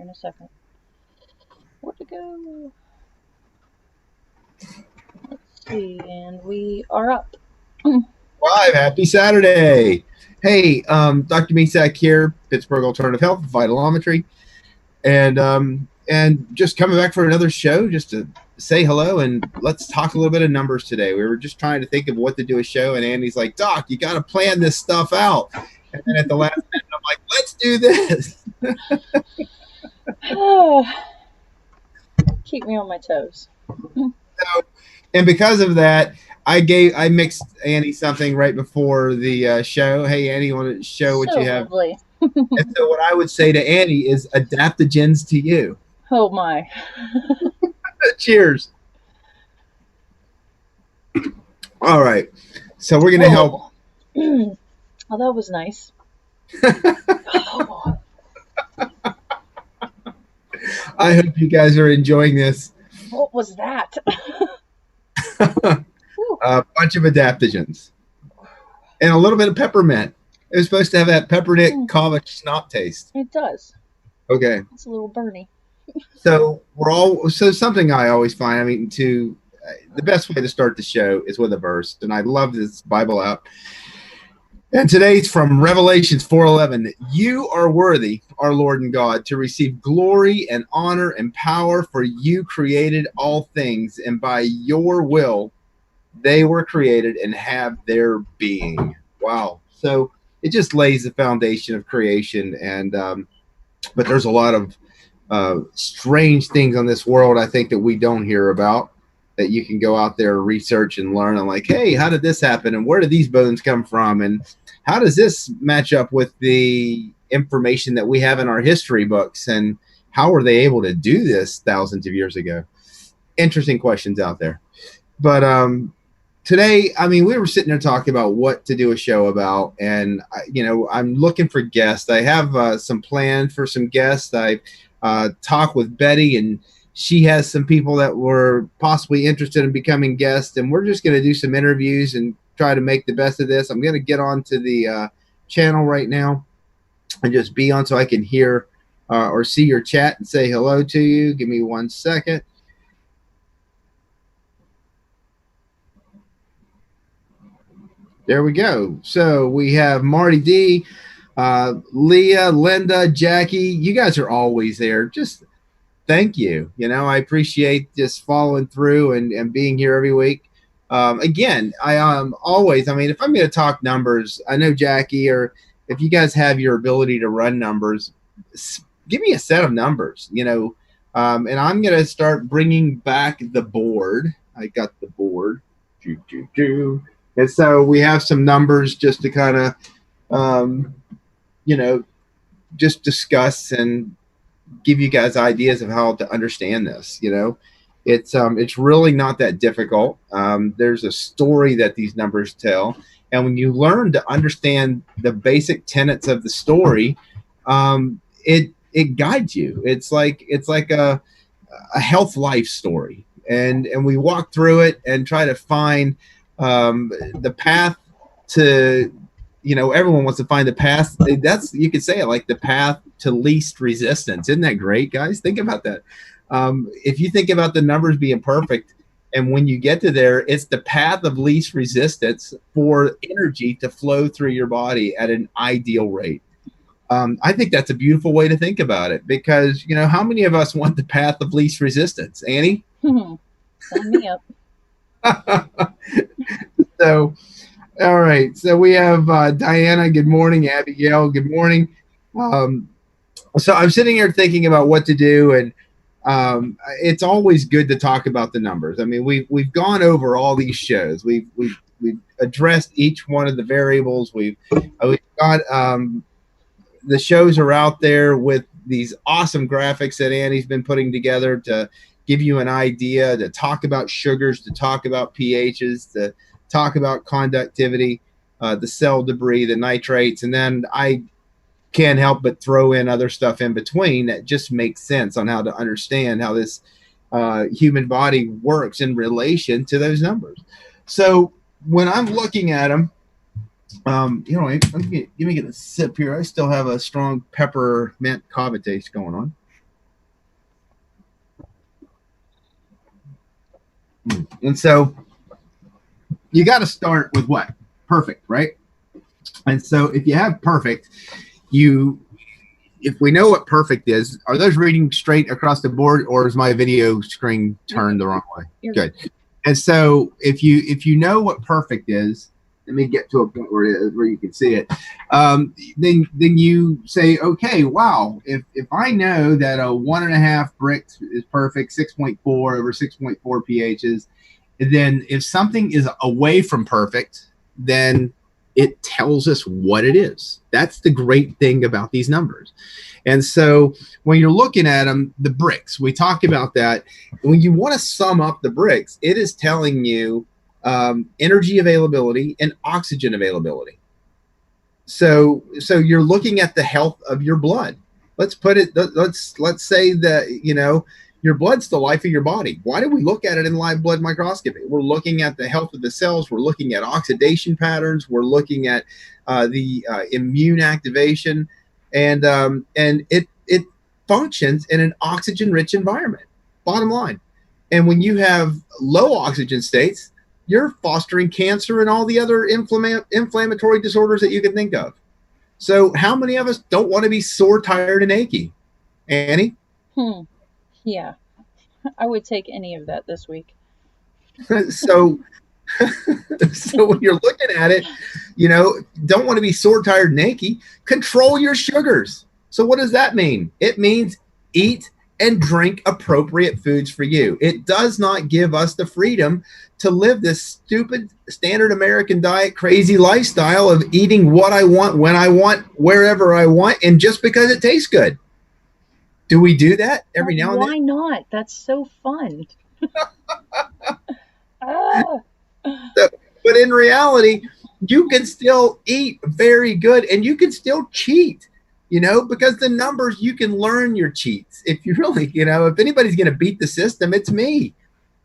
in a second. Where'd it go? Let's see, and we are up. Live. Happy Saturday. Hey, Dr. Misak here, Pittsburgh Alternative Health, Vitalometry, and just coming back for another show just to say hello and let's talk a little bit of numbers today. We were just trying to think of what to do a show, and Andy's like, Doc, you got to plan this stuff out. And then at the last minute, I'm like, let's do this. Keep me on my toes. And because of that, I mixed Annie something right before the show. Hey, Annie, you want to show what you have? Lovely. And so what I would say to Annie is adaptogens to you. Oh, my. Cheers. All right. So we're going to help. Oh, that was nice. Oh. I hope you guys are enjoying this. What was that? A bunch of adaptogens. And a little bit of peppermint. It was supposed to have that peppermint kava snot taste. It does. Okay. It's a little burny. So something I always find, the best way to start the show is with a verse. And I love this Bible app. And today's from Revelations 4:11. You are worthy, our Lord and God, to receive glory and honor and power, for you created all things, and by your will they were created and have their being. Wow. So it just lays the foundation of creation. And but there's a lot of strange things on this world, I think, that we don't hear about, that you can go out there and research and learn. I'm like, hey, how did this happen? And where did these bones come from? And how does this match up with the information that we have in our history books? And how were they able to do this thousands of years ago? Interesting questions out there. But today, we were sitting there talking about what to do a show about. And, I'm looking for guests. I have some planned for some guests. I talked with Betty, and she has some people that were possibly interested in becoming guests, and we're just going to do some interviews and try to make the best of this. I'm going to get onto the channel right now and just be on so I can hear or see your chat and say hello to you. Give me 1 second. There we go. So we have Marty D, Leah, Linda, Jackie. You guys are always there. Just thank you. I appreciate just following through and being here every week. Again, I always, if I'm going to talk numbers, I know Jackie, or if you guys have your ability to run numbers, give me a set of numbers, and I'm going to start bringing back the board. I got the board. And so we have some numbers just to kind of, just discuss and give you guys ideas of how to understand this. It's really not that difficult. There's a story that these numbers tell, and when you learn to understand the basic tenets of the story, it guides you. It's like a health life story, and we walk through it and try to find the path to. Everyone wants to find the path. You could say it like the path to least resistance. Isn't that great, guys? Think about that. If you think about the numbers being perfect, and when you get to there, it's the path of least resistance for energy to flow through your body at an ideal rate. I think that's a beautiful way to think about it, because, how many of us want the path of least resistance? Annie? Sign me up. So, all right. So we have Diana. Good morning. Abigail. Good morning. So I'm sitting here thinking about what to do, and it's always good to talk about the numbers. We've gone over all these shows. We've addressed each one of the variables. We've got the shows are out there with these awesome graphics that Annie's been putting together to give you an idea, to talk about sugars, to talk about pHs, to talk about conductivity, the cell debris, the nitrates, and then I can't help but throw in other stuff in between that just makes sense on how to understand how this human body works in relation to those numbers. So when I'm looking at them, let me get a sip here. I still have a strong peppermint kava taste going on. And so you got to start with what? Perfect, right? And so if you have perfect, you if we know what perfect is, are those reading straight across the board, or is my video screen turned the wrong way? Good. And so if you know what perfect is, let me get to a point where you can see it. Then you say, okay, wow, if I know that a 1.5 Brix is perfect, 6.4 over 6.4 pHs, then if something is away from perfect, then it tells us what it is. That's the great thing about these numbers. And so when you're looking at them, the Brix, we talked about that. When you want to sum up the Brix, it is telling you energy availability and oxygen availability. So you're looking at the health of your blood. Let's say that, your blood's the life of your body. Why do we look at it in live blood microscopy? We're looking at the health of the cells. We're looking at oxidation patterns. We're looking at the immune activation, and it functions in an oxygen-rich environment. Bottom line. And when you have low oxygen states, you're fostering cancer and all the other inflammatory disorders that you can think of. So how many of us don't want to be sore, tired, and achy? Annie? Yeah, I would take any of that this week. so so when you're looking at it, don't want to be sore, tired, and achy. Control your sugars. So what does that mean? It means eat and drink appropriate foods for you. It does not give us the freedom to live this stupid standard American diet, crazy lifestyle of eating what I want, when I want, wherever I want, and just because it tastes good. Do we do that every now and then? Why not? That's so fun. Ah. But in reality, you can still eat very good and you can still cheat, because the numbers, you can learn your cheats. If you really, if anybody's going to beat the system, it's me.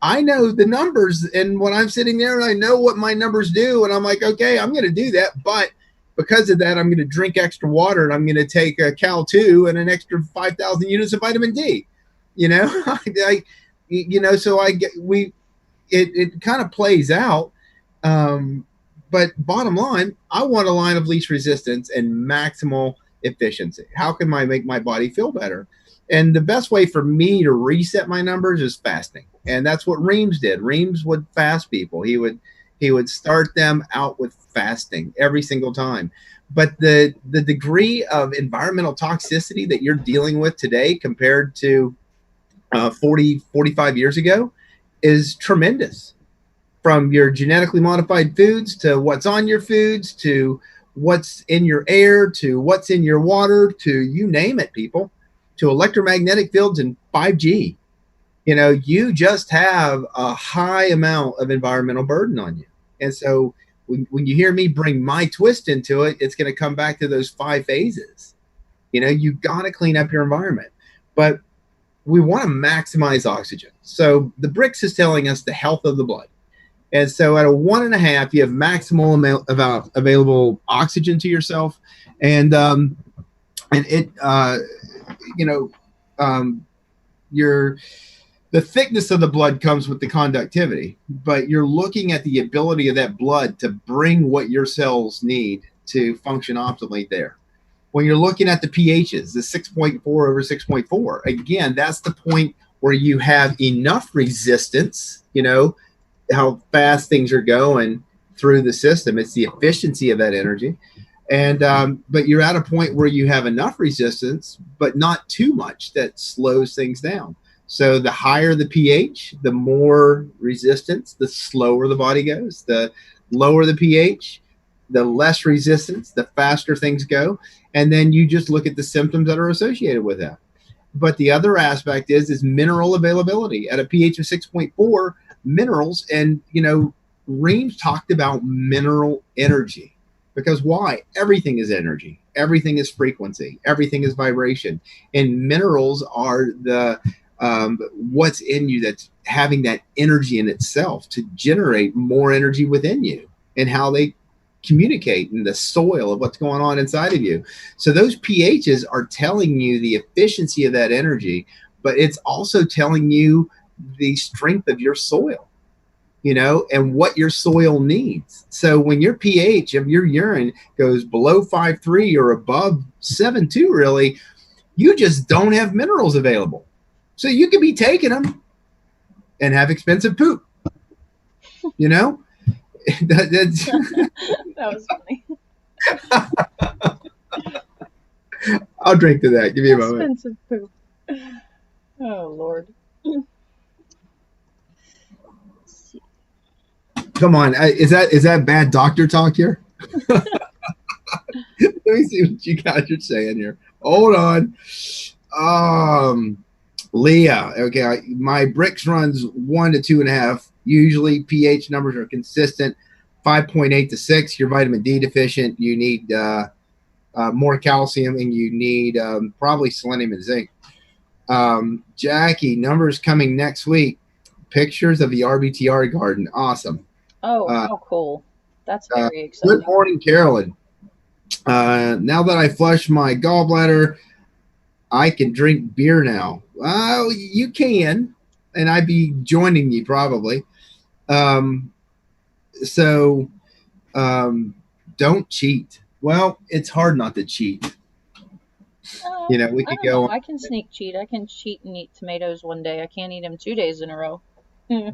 I know the numbers, and when I'm sitting there and I know what my numbers do, and I'm like, okay, I'm going to do that. But because of that, I'm going to drink extra water, and I'm going to take a Cal-2 and an extra 5,000 units of vitamin D. It kind of plays out. But bottom line, I want a line of least resistance and maximal efficiency. How can I make my body feel better? And the best way for me to reset my numbers is fasting. And that's what Reams did. Reams would fast people. He would start them out with fasting every single time. But the degree of environmental toxicity that you're dealing with today compared to 45 years ago is tremendous. From your genetically modified foods to what's on your foods to what's in your air to what's in your water to you name it, people, to electromagnetic fields and 5G. You just have a high amount of environmental burden on you. And so when you hear me bring my twist into it, it's going to come back to those 5 phases. You got to clean up your environment. But we want to maximize oxygen. So the Brix is telling us the health of the blood. And so at a 1.5, you have maximal amount of available oxygen to yourself. And it, the thickness of the blood comes with the conductivity, but you're looking at the ability of that blood to bring what your cells need to function optimally there. When you're looking at the pHs, the 6.4 over 6.4, again, that's the point where you have enough resistance, how fast things are going through the system. It's the efficiency of that energy. And but you're at a point where you have enough resistance, but not too much that slows things down. So the higher the pH, the more resistance, the slower the body goes. The lower the pH, the less resistance, the faster things go. And then you just look at the symptoms that are associated with that. But the other aspect is mineral availability. At a pH of 6.4, minerals, and Reams talked about mineral energy. Because why? Everything is energy. Everything is frequency. Everything is vibration. And minerals are the what's in you that's having that energy in itself to generate more energy within you, and how they communicate in the soil of what's going on inside of you. So those pHs are telling you the efficiency of that energy, but it's also telling you the strength of your soil. and what your soil needs. So when your pH of your urine goes below 5.3 or above 7.2, really, you just don't have minerals available. So you could be taking them and have expensive poop. That's That was funny. I'll drink to that. Give me a moment. Expensive poop. Oh Lord. Come on, is that bad doctor talk here? Let me see what you guys are saying here. Hold on. Leah. Okay, my Brix runs 1 to 2.5. Usually pH numbers are consistent. 5.8 to 6. You're vitamin D deficient. You need more calcium, and you need probably selenium and zinc. Jackie, numbers coming next week. Pictures of the RBTI garden. Awesome. Oh, how cool. That's very exciting. Good morning, Carolyn. Now that I flushed my gallbladder, I can drink beer now. Well, you can, and I'd be joining you probably. So don't cheat. Well, it's hard not to cheat. We could go. I can sneak cheat. I can cheat and eat tomatoes one day. I can't eat them 2 days in a row.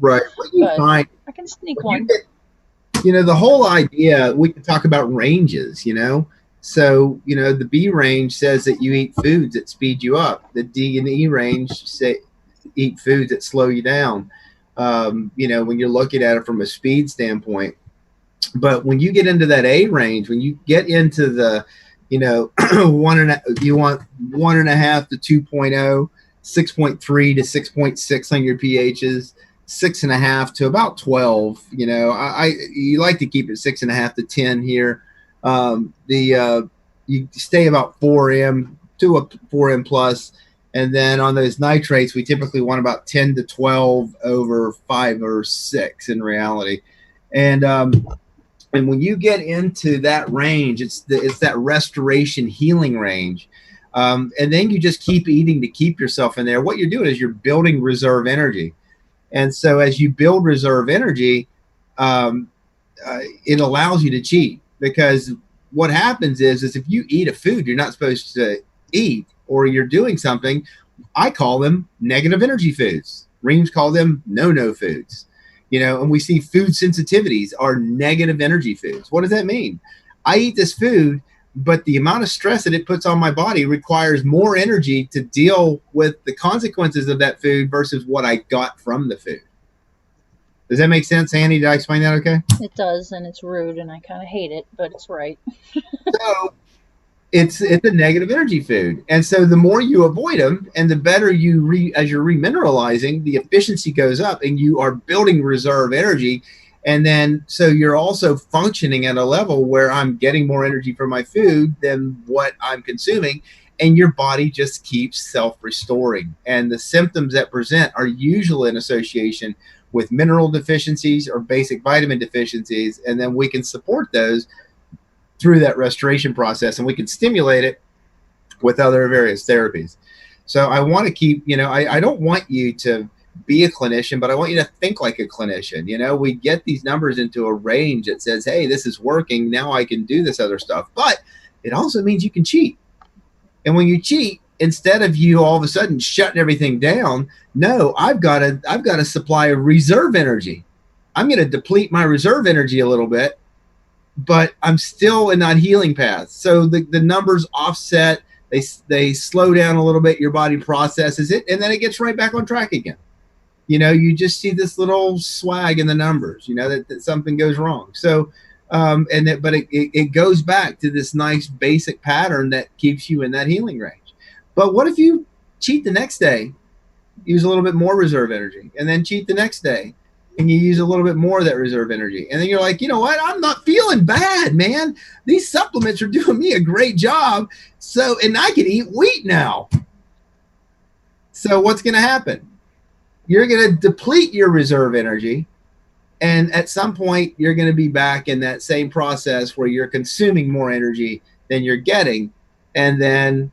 Right. But I can sneak one. The whole idea, we can talk about ranges, So, the B range says that you eat foods that speed you up. The D and E range say eat foods that slow you down, when you're looking at it from a speed standpoint. But when you get into that A range, when you get into the, you want 1.5 to 2.0, 6.3 to 6.6 on your pHs, 6.5 to about 12. You like to keep it 6.5 to 10 here. You stay about 4M to a 4M plus, and then on those nitrates, we typically want about 10 to 12 over 5 or 6 in reality, and when you get into that range, it's that restoration healing range, and then you just keep eating to keep yourself in there. What you're doing is you're building reserve energy, and so as you build reserve energy, it allows you to cheat. Because what happens is if you eat a food you're not supposed to eat, or you're doing something, I call them negative energy foods. Reams call them no foods. And we see food sensitivities are negative energy foods. What does that mean? I eat this food, but the amount of stress that it puts on my body requires more energy to deal with the consequences of that food versus what I got from the food. Does that make sense, Annie? Did I explain that okay? It does, and it's rude, and I kind of hate it, but it's right. So it's a negative energy food, and so the more you avoid them, and the better as you're remineralizing, the efficiency goes up, and you are building reserve energy, and then so you're also functioning at a level where I'm getting more energy from my food than what I'm consuming, and your body just keeps self-restoring. And the symptoms that present are usually in association with mineral deficiencies or basic vitamin deficiencies, and then we can support those through that restoration process, and we can stimulate it with other various therapies. So I want to keep, I don't want you to be a clinician, but I want you to think like a clinician. We get these numbers into a range that says, hey, this is working. Now I can do this other stuff. But it also means you can cheat. And when you cheat, instead of you all of a sudden shutting everything down, no, I've got a supply of reserve energy. I'm going to deplete my reserve energy a little bit, but I'm still in that healing path. So the numbers offset, they slow down a little bit, your body processes it, and then it gets right back on track again. You just see this little swag in the numbers, that something goes wrong. So, but it goes back to this nice basic pattern that keeps you in that healing range. But what if you cheat the next day, use a little bit more reserve energy, and then cheat the next day, and you use a little bit more of that reserve energy. And then you're like, you know what? I'm not feeling bad, man. These supplements are doing me a great job. And I can eat wheat now. So what's going to happen? You're going to deplete your reserve energy. And at some point, you're going to be back in that same process where you're consuming more energy than you're getting. And then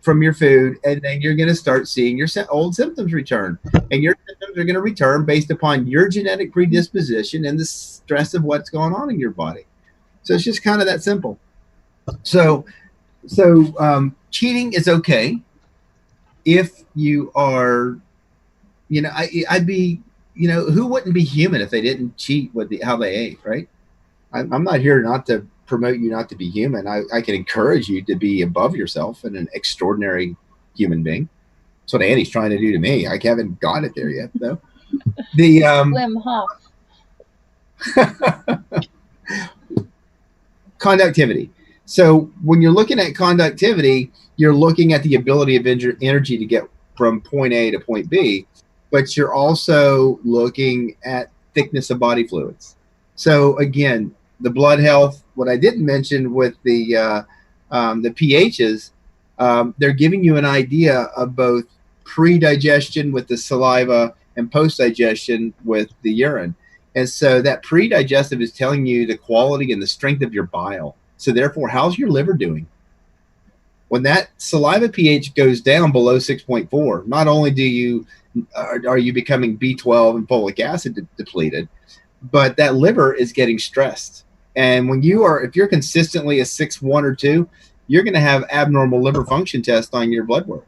from your food, and then you're going to start seeing your old symptoms return. And your symptoms are going to return based upon your genetic predisposition and the stress of what's going on in your body. So it's just kind of that simple. So cheating is okay if you are, I'd be, who wouldn't be human if they didn't cheat with how they ate, right? I'm not here not to promote you not to be human. I can encourage you to be above yourself and an extraordinary human being. That's what Annie's trying to do to me. I haven't got it there yet, though. The Wim Hof. Conductivity. So when you're looking at conductivity, you're looking at the ability of energy to get from point A to point B, but you're also looking at thickness of body fluids. So again, the blood health, what I didn't mention with the pHs, they're giving you an idea of both pre-digestion with the saliva and post-digestion with the urine. And so that pre-digestive is telling you the quality and the strength of your bile. So therefore, how's your liver doing? When that saliva pH goes down below 6.4, not only are you becoming B12 and folic acid depleted, but that liver is getting stressed. And if you're consistently a 6.1 or 2, you're going to have abnormal liver function tests on your blood work.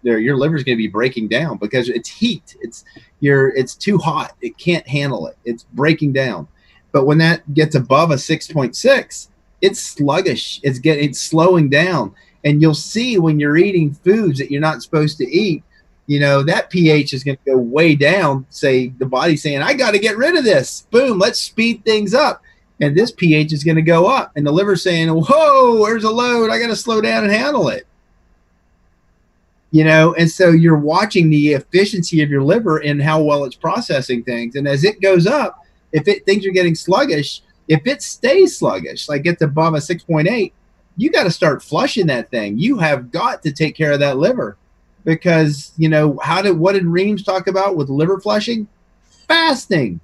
Your liver is going to be breaking down because it's heat. It's too hot. It can't handle it. It's breaking down. But when that gets above a 6.6, it's sluggish. It's slowing down. And you'll see when you're eating foods that you're not supposed to eat, that pH is going to go way down. Say the body's saying, I got to get rid of this. Boom, let's speed things up. And this pH is going to go up. And the liver's saying, whoa, there's a load. I got to slow down and handle it. And so you're watching the efficiency of your liver and how well it's processing things. And as it goes up, things are getting sluggish, if it stays sluggish, like gets above a 6.8, you got to start flushing that thing. You have got to take care of that liver because, what did Reams talk about with liver flushing? Fasting.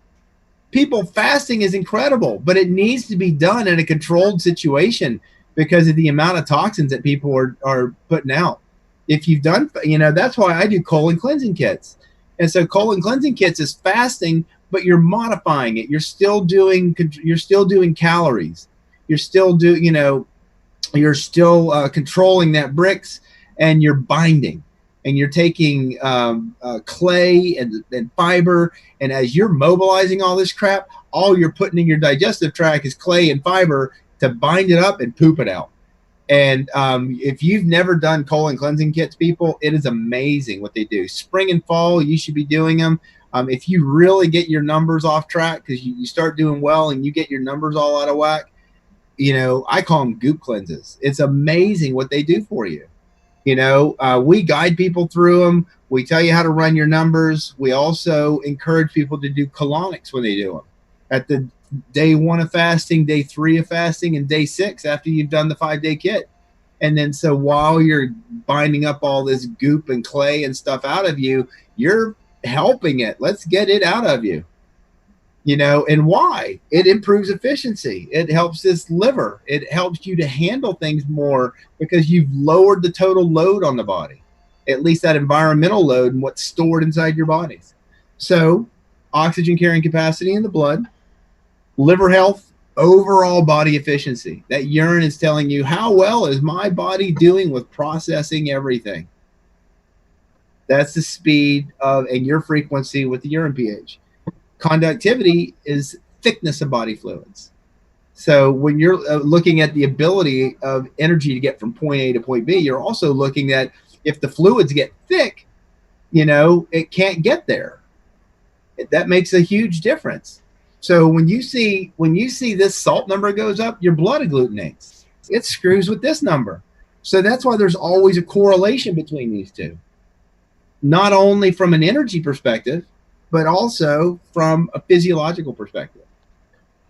Fasting is incredible, but it needs to be done in a controlled situation because of the amount of toxins that people are putting out. If you've done, that's why I do colon cleansing kits. And so colon cleansing kits is fasting, but you're modifying it. You're still doing calories. You're still controlling that brix, and you're binding, and you're taking clay and fiber. And as you're mobilizing all this crap, all you're putting in your digestive tract is clay and fiber to bind it up and poop it out. And if you've never done colon cleansing kits, people, it is amazing what they do. Spring and fall, you should be doing them. If you really get your numbers off track, because you start doing well and you get your numbers all out of whack, I call them goop cleanses. It's amazing what they do for you. We guide people through them. We tell you how to run your numbers. We also encourage people to do colonics when they do them. At the day 1 of fasting, day 3 of fasting, and day 6 after you've done the 5-day kit. And then so while you're binding up all this goop and clay and stuff out of you, you're helping it. Let's get it out of you. And why? It improves efficiency. It helps this liver. It helps you to handle things more because you've lowered the total load on the body, at least that environmental load and what's stored inside your bodies. So oxygen carrying capacity in the blood, liver health, overall body efficiency. That urine is telling you, how well is my body doing with processing everything? That's the speed and your frequency with the urine pH. Conductivity is thickness of body fluids. So when you're looking at the ability of energy to get from point A to point B, you're also looking at if the fluids get thick, it can't get there. That makes a huge difference. So when you see this salt number goes up, your blood agglutinates. It screws with this number. So that's why there's always a correlation between these two. Not only from an energy perspective, but also from a physiological perspective.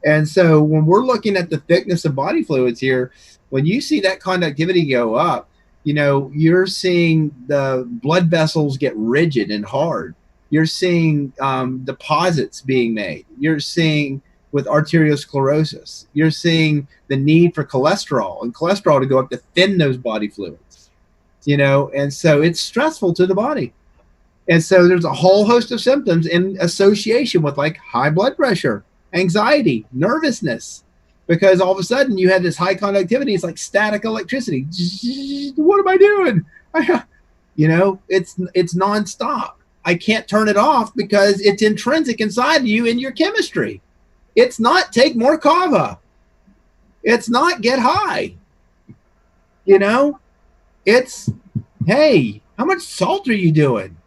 And so when we're looking at the thickness of body fluids here, when you see that conductivity go up, you're seeing the blood vessels get rigid and hard. You're seeing deposits being made. You're seeing with arteriosclerosis. You're seeing the need for cholesterol to go up to thin those body fluids. and so it's stressful to the body. And so there's a whole host of symptoms in association with like high blood pressure, anxiety, nervousness, because all of a sudden you had this high conductivity. It's like static electricity. What am I doing? It's nonstop. I can't turn it off because it's intrinsic inside you in your chemistry. It's not take more kava. It's not get high. It's, hey, how much salt are you doing?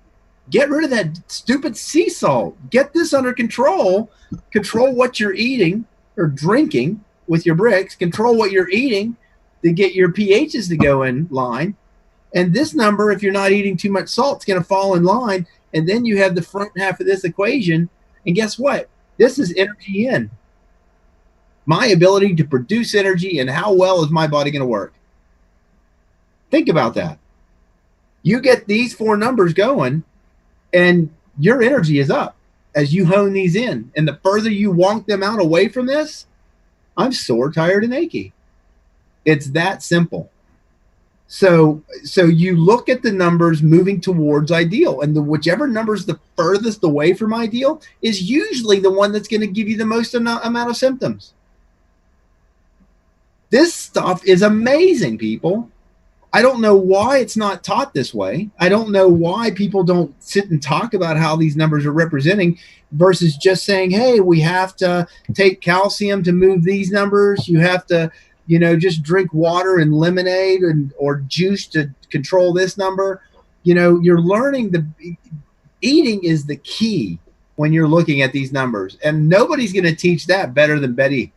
Get rid of that stupid sea salt. Get this under control. Control what you're eating or drinking with your bricks. Control what you're eating to get your pHs to go in line. And this number, if you're not eating too much salt, it's going to fall in line. And then you have the front half of this equation. And guess what? This is energy in. My ability to produce energy and how well is my body going to work? Think about that. You get these 4 numbers going, and your energy is up as you hone these in. And the further you wonk them out away from this, I'm sore, tired, and achy. It's that simple. So you look at the numbers moving towards ideal, and whichever number is the furthest away from ideal is usually the one that's going to give you the most amount of symptoms. This stuff is amazing, people. I don't know why it's not taught this way. I don't know why people don't sit and talk about how these numbers are representing versus just saying, hey, we have to take calcium to move these numbers. You have to, just drink water and lemonade or juice to control this number. You're learning eating is the key when you're looking at these numbers. And nobody's going to teach that better than Betty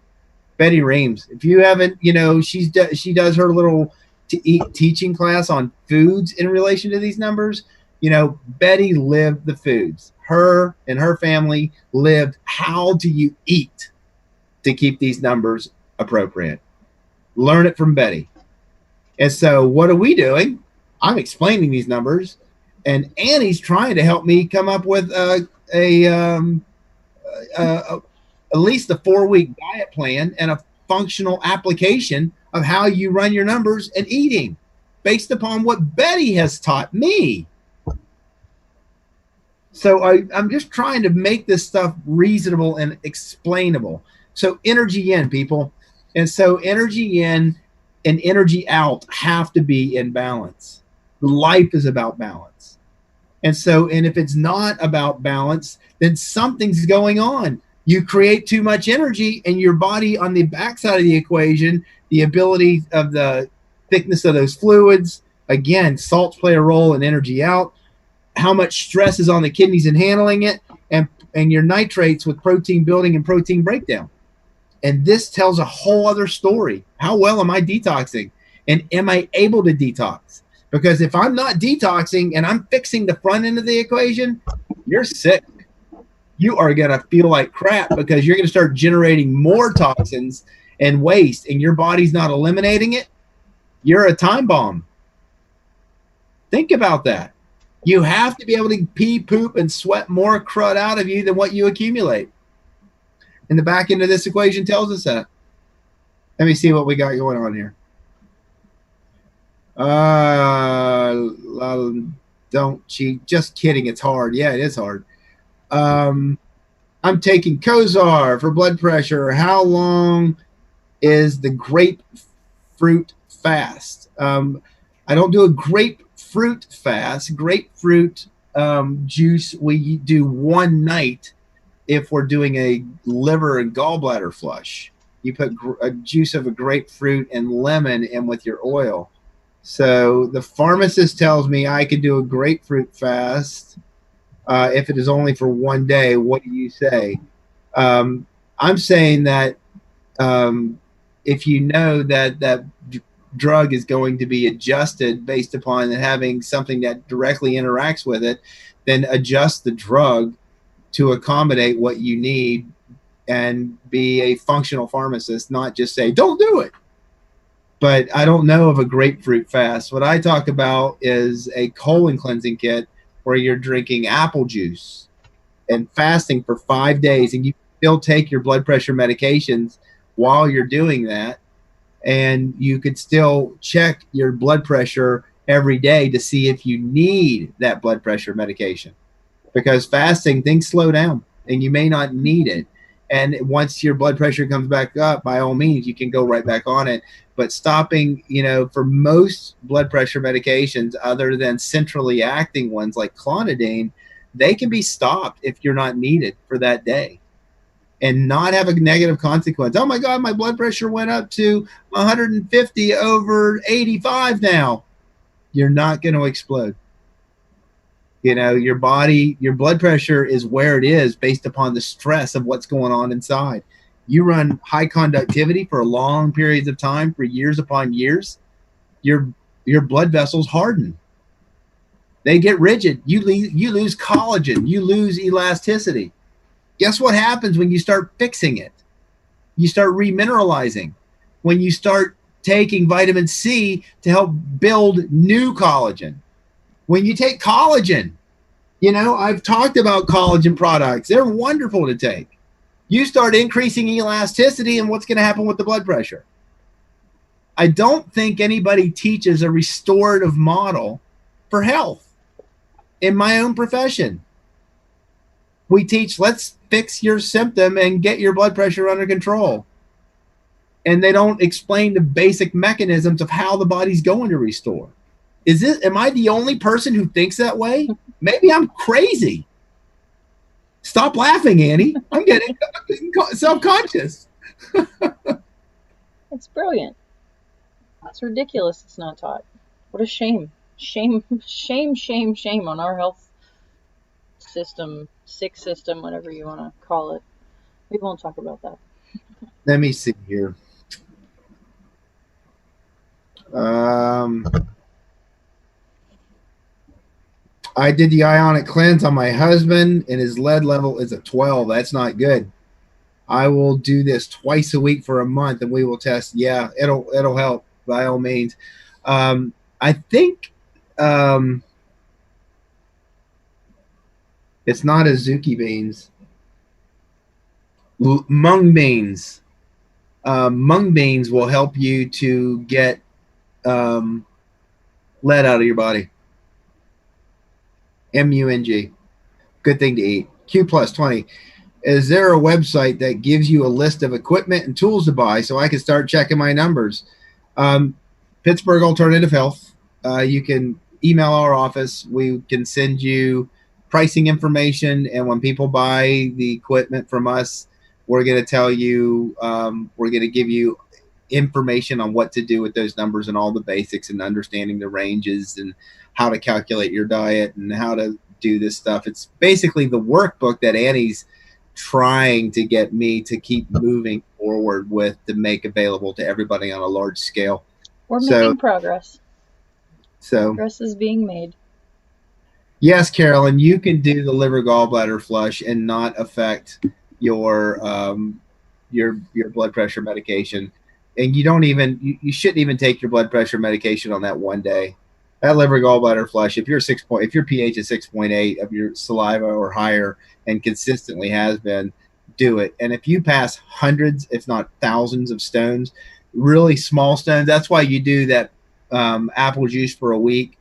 Reams. If you haven't, she does her little teaching class on foods in relation to these numbers. Betty lived the foods. Her and her family lived how do you eat to keep these numbers appropriate. Learn it from Betty. And so what are we doing? I'm explaining these numbers, and Annie's trying to help me come up with at least a 4-week diet plan and a functional application of how you run your numbers and eating based upon what Betty has taught me. So I'm just trying to make this stuff reasonable and explainable. So energy in, people. And so energy in and energy out have to be in balance. Life is about balance. And if it's not about balance, then something's going on. You create too much energy, and your body on the backside of the equation, the ability of the thickness of those fluids, again, salts play a role in energy out, how much stress is on the kidneys in handling it, and your nitrates with protein building and protein breakdown. And this tells a whole other story. How well am I detoxing? And am I able to detox? Because if I'm not detoxing and I'm fixing the front end of the equation, you're sick. You are going to feel like crap because you're going to start generating more toxins and waste, and your body's not eliminating it. You're a time bomb. Think about that. You have to be able to pee, poop, and sweat more crud out of you than what you accumulate. And the back end of this equation tells us that. Let me see what we got going on here. Don't cheat. Just kidding. It's hard. Yeah, it is hard. I'm taking Kozar for blood pressure. How long is the grapefruit fast? I don't do a grapefruit fast. Grapefruit juice we do one night if we're doing a liver and gallbladder flush. You put a juice of a grapefruit and lemon in with your oil. So the pharmacist tells me I could do a grapefruit fast if it is only for one day. What do you say? I'm saying that if you know that drug is going to be adjusted based upon having something that directly interacts with it, then adjust the drug to accommodate what you need and be a functional pharmacist, not just say, don't do it. But I don't know of a grapefruit fast. What I talk about is a colon cleansing kit where you're drinking apple juice and fasting for 5 days, and you still take your blood pressure medications while you're doing that. And you could still check your blood pressure every day to see if you need that blood pressure medication. Because fasting, things slow down and you may not need it. And once your blood pressure comes back up, by all means, you can go right back on it. But stopping, for most blood pressure medications, other than centrally acting ones like clonidine, they can be stopped if you're not needed for that day and not have a negative consequence. Oh my God, my blood pressure went up to 150 over 85 now. You're not going to explode. Your body, your blood pressure is where it is based upon the stress of what's going on inside. You run high conductivity for long periods of time, for years upon years, your blood vessels harden. They get rigid. You lose collagen. You lose elasticity. Guess what happens when you start fixing it? You start remineralizing. When you start taking vitamin C to help build new collagen. When you take collagen, I've talked about collagen products. They're wonderful to take. You start increasing elasticity, and what's going to happen with the blood pressure? I don't think anybody teaches a restorative model for health in my own profession. We teach, let's fix your symptom and get your blood pressure under control. And they don't explain the basic mechanisms of how the body's going to restore. Am I the only person who thinks that way? Maybe I'm crazy. Stop laughing, Annie. I'm getting self-conscious. It's brilliant. It's ridiculous it's not taught. What a shame. Shame on our health system, sick system, whatever you want to call it. We won't talk about that. Let me see here. I did the ionic cleanse on my husband, and his lead level is a 12. That's not good. I will do this twice a week for a month, and we will test. Yeah, it'll help by all means. I think it's not Azuki beans, mung beans. Mung beans will help you to get lead out of your body. MUNG. Good thing to eat. Q plus 20. Is there a website that gives you a list of equipment and tools to buy so I can start checking my numbers? Pittsburgh Alternative Health. You can email our office. We can send you pricing information. And when people buy the equipment from us, we're going to tell you, we're going to give you information on what to do with those numbers and all the basics and understanding the ranges and how to calculate your diet and how to do this stuff. It's basically the workbook that Annie's trying to get me to keep moving forward with to make available to everybody on a large scale. We're making progress. So progress is being made. Yes, Carolyn, you can do the liver gallbladder flush and not affect your blood pressure medication. And you shouldn't even take your blood pressure medication on that one day. That liver gallbladder flush, if your pH is 6.8 of your saliva or higher and consistently has been, do it. And if you pass hundreds, if not thousands of stones, really small stones, that's why you do that apple juice for a week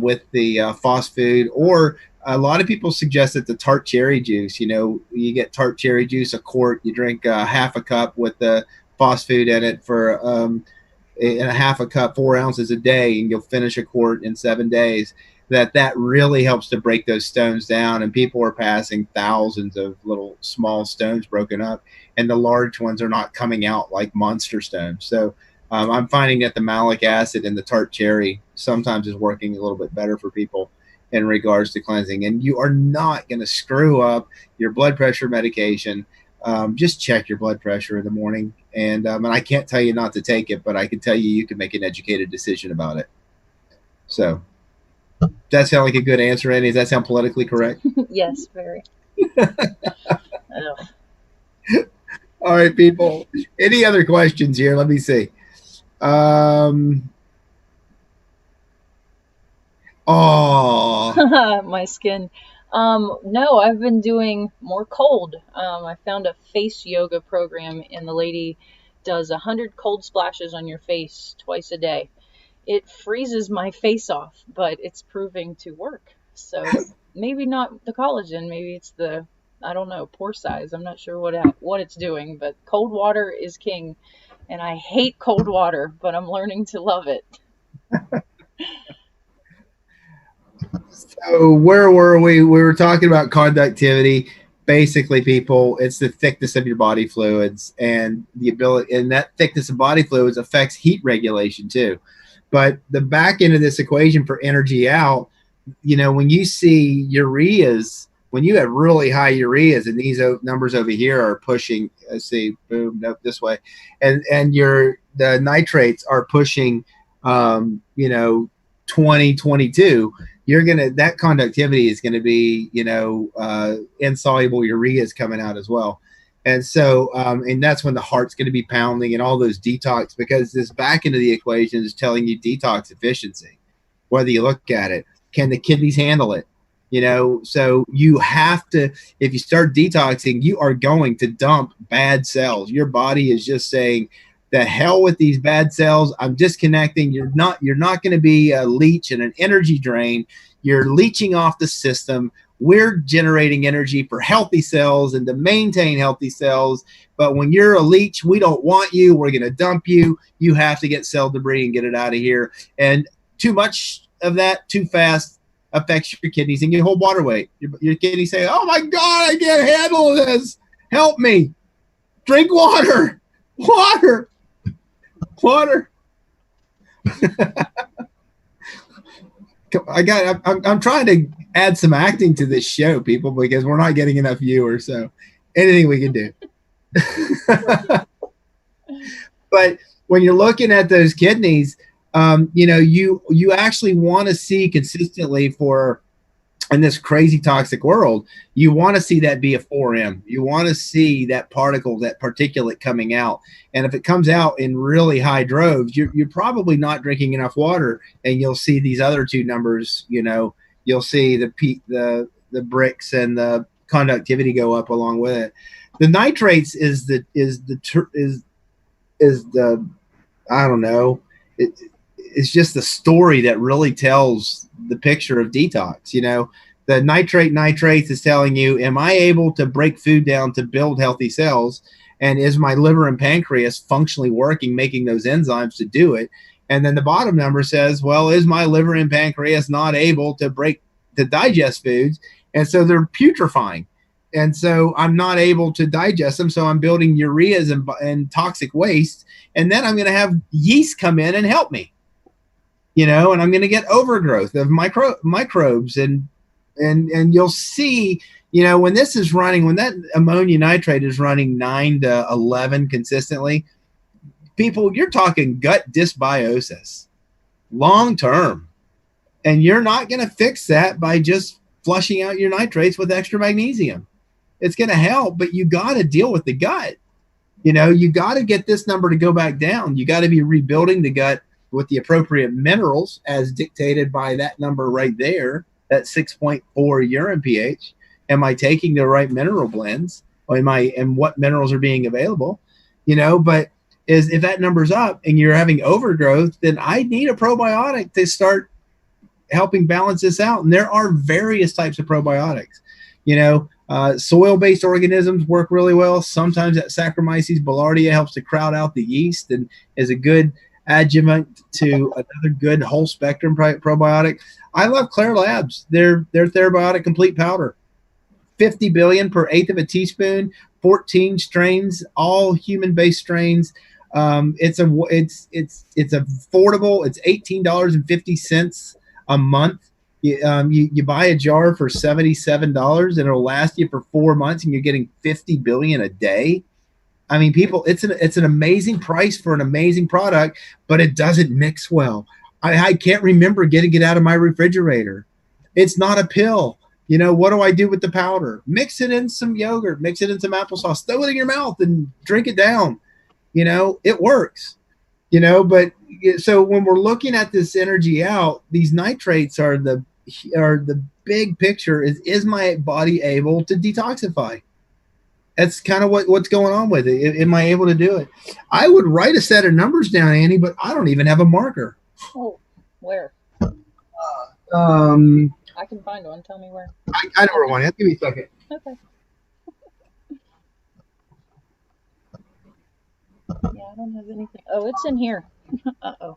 with the fast food. Or a lot of people suggest that the tart cherry juice, you get tart cherry juice, a quart, you drink half a cup with the fast food in it for a half a cup, 4 ounces a day, and you'll finish a quart in 7 days. That really helps to break those stones down. And people are passing thousands of little small stones broken up, and the large ones are not coming out like monster stones. So I'm finding that the malic acid and the tart cherry sometimes is working a little bit better for people in regards to cleansing. And you are not going to screw up your blood pressure medication. Just check your blood pressure in the morning. And I can't tell you not to take it, but I can tell you can make an educated decision about it. So does that sound like a good answer, Annie? Does that sound politically correct? Yes, very. All right, people. Any other questions here? Let me see. My skin. No, I've been doing more cold. I found a face yoga program, and the lady does 100 cold splashes on your face twice a day. it freezes my face off, but it's proving to work. So maybe not the collagen, maybe it's the, I don't know, pore size. I'm not sure what it's doing, but cold water is king. And I hate cold water, but I'm learning to love it. So where were we? We were talking about conductivity. Basically, people, it's the thickness of your body fluids and the ability, and that thickness of body fluids affects heat regulation too. But the back end of this equation for energy out, when you see ureas, when you have really high ureas, and these numbers over here are pushing, let's see, boom, nope, this way, and the nitrates are pushing, 20, 22, that conductivity is gonna be, insoluble ureas coming out as well. And so, and that's when the heart's going to be pounding and all those detox, because this back into the equation is telling you detox efficiency, whether you look at it. Can the kidneys handle it? So you have to, if you start detoxing, you are going to dump bad cells. Your body is just saying, the hell with these bad cells. I'm disconnecting. You're not going to be a leech and an energy drain. You're leeching off the system. We're generating energy for healthy cells and to maintain healthy cells. But when you're a leech, we don't want you. We're going to dump you. You have to get cell debris and get it out of here. And too much of that too fast affects your kidneys and your whole water weight. Your kidneys say, oh my God, I can't handle this. Help me. Drink water. Water. I'm trying to add some acting to this show, people, because we're not getting enough viewers. So anything we can do. But when you're looking at those kidneys, you actually want to see consistently in this crazy toxic world, you want to see that be a 4M. You want to see that particulate coming out. And if it comes out in really high droves, you're probably not drinking enough water, and you'll see these other two numbers. You'll see the bricks and the conductivity go up along with it. The nitrates is the I don't know. It's just the story that really tells the picture of detox. The nitrates is telling you, am I able to break food down to build healthy cells? And is my liver and pancreas functionally working, making those enzymes to do it? And then the bottom number says, well, is my liver and pancreas not able to digest foods? And so they're putrefying. And so I'm not able to digest them. So I'm building ureas and toxic waste. And then I'm going to have yeast come in and help me. And I'm going to get overgrowth of microbes, and you'll see, when this is running, when that ammonia nitrate is running 9 to 11 consistently, people, you're talking gut dysbiosis long term, and you're not going to fix that by just flushing out your nitrates with extra magnesium. It's going to help, but you got to deal with the gut. You got to get this number to go back down. You got to be rebuilding the gut with the appropriate minerals as dictated by that number right there, that 6.4 urine pH. Am I taking the right mineral blends? And what minerals are being available? But if that number's up and you're having overgrowth, then I need a probiotic to start helping balance this out. And there are various types of probiotics. Soil-based organisms work really well. Sometimes that Saccharomyces boulardii helps to crowd out the yeast and is a good adjuvant to another good whole spectrum probiotic. I love Claire Labs. Their Therabiotic Complete Powder, 50 billion per eighth of a teaspoon, 14 strains, all human-based strains. It's affordable. It's $18.50 a month. You buy a jar for $77 and it'll last you for 4 months, and you're getting 50 billion a day. I mean, people, it's an amazing price for an amazing product, but it doesn't mix well. I can't remember getting it out of my refrigerator. It's not a pill. What do I do with the powder? Mix it in some yogurt, mix it in some applesauce, throw it in your mouth and drink it down. It works. But so when we're looking at this energy out, these nitrates are the big picture. Is my body able to detoxify? That's kind of what's going on with it. Am I able to do it? I would write a set of numbers down, Annie, but I don't even have a marker. Oh, where? Um, I can find one. Tell me where. I know where one is. Give me a second. Okay. Yeah, I don't have anything. Oh, it's in here. Uh-oh.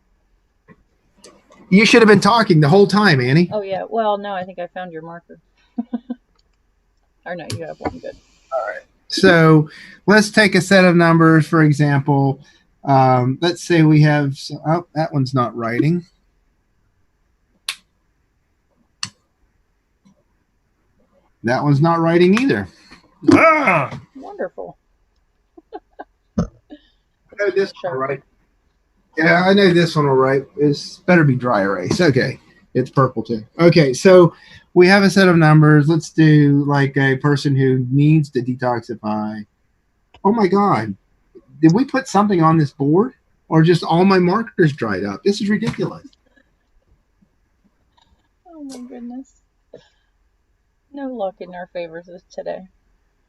You should have been talking the whole time, Annie. Oh, yeah. Well, no, I think I found your marker. Or no, you have one. Good. All right. So let's take a set of numbers, for example. Let's say we have, oh, that one's not writing. That one's not writing either. Ah! Wonderful. I know this one will write. Yeah, I know this one will write. It's better be dry erase. Okay. It's purple too. Okay, so we have a set of numbers. Let's do like a person who needs to detoxify. Oh my God. Did we put something on this board? Or just all my markers dried up? This is ridiculous. Oh my goodness. No luck in our favors today.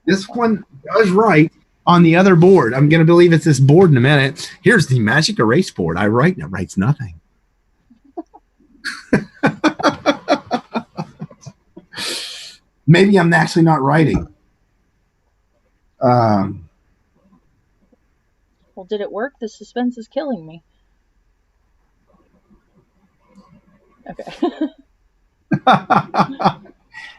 This one does write on the other board. I'm going to believe it's this board in a minute. Here's the magic erase board. I write and it writes nothing. Maybe I'm actually not writing. Well, did it work? The suspense is killing me. Okay.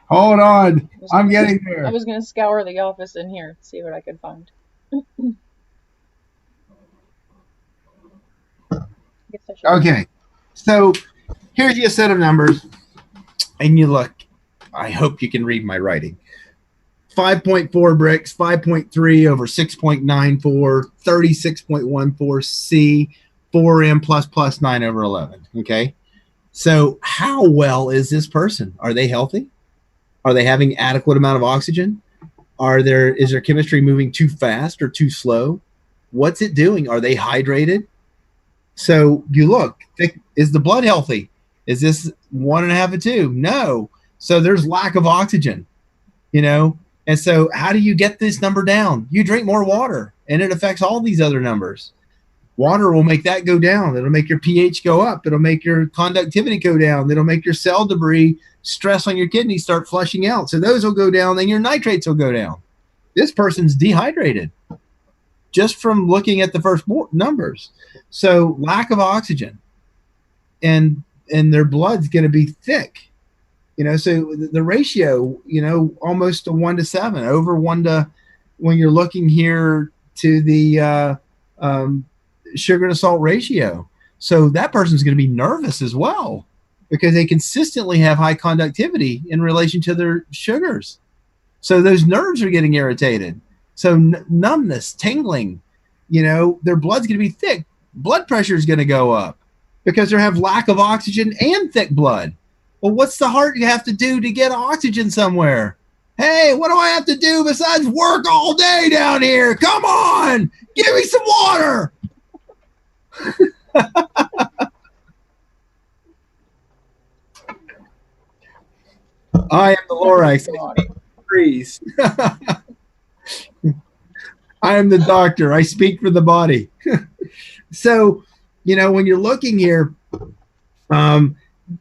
Hold on. I'm getting there. I was going to scour the office in here, see what I could find. Okay. So here's your set of numbers. And you look. I hope you can read my writing. 5.4 bricks, 5.3 over 6.94, 36.14 C, 4M plus 9 over 11. Okay. So how well is this person? Are they healthy? Are they having adequate amount of oxygen? Is their chemistry moving too fast or too slow? What's it doing? Are they hydrated? So you look, is the blood healthy? Is this 1.5 or 2? No. So there's lack of oxygen, you know? And so how do you get this number down? You drink more water and it affects all these other numbers. Water will make that go down. It'll make your pH go up. It'll make your conductivity go down. It'll make your cell debris stress on your kidneys start flushing out. So those will go down, then your nitrates will go down. This person's dehydrated just from looking at the first numbers. So lack of oxygen and their blood's going to be thick. You know, so the ratio, you know, almost a 1-7 over 1 to, when you're looking here to the sugar to salt ratio. So that person's going to be nervous as well because they consistently have high conductivity in relation to their sugars. So those nerves are getting irritated. So numbness, tingling, you know, their blood's going to be thick. Blood pressure is going to go up because they have lack of oxygen and thick blood. Well, what's the heart you have to do to get oxygen somewhere? Hey, what do I have to do besides work all day down here? Come on, give me some water. I am the Lorax. Freeze. I am the doctor. I speak for the body. So, you know, when you're looking here,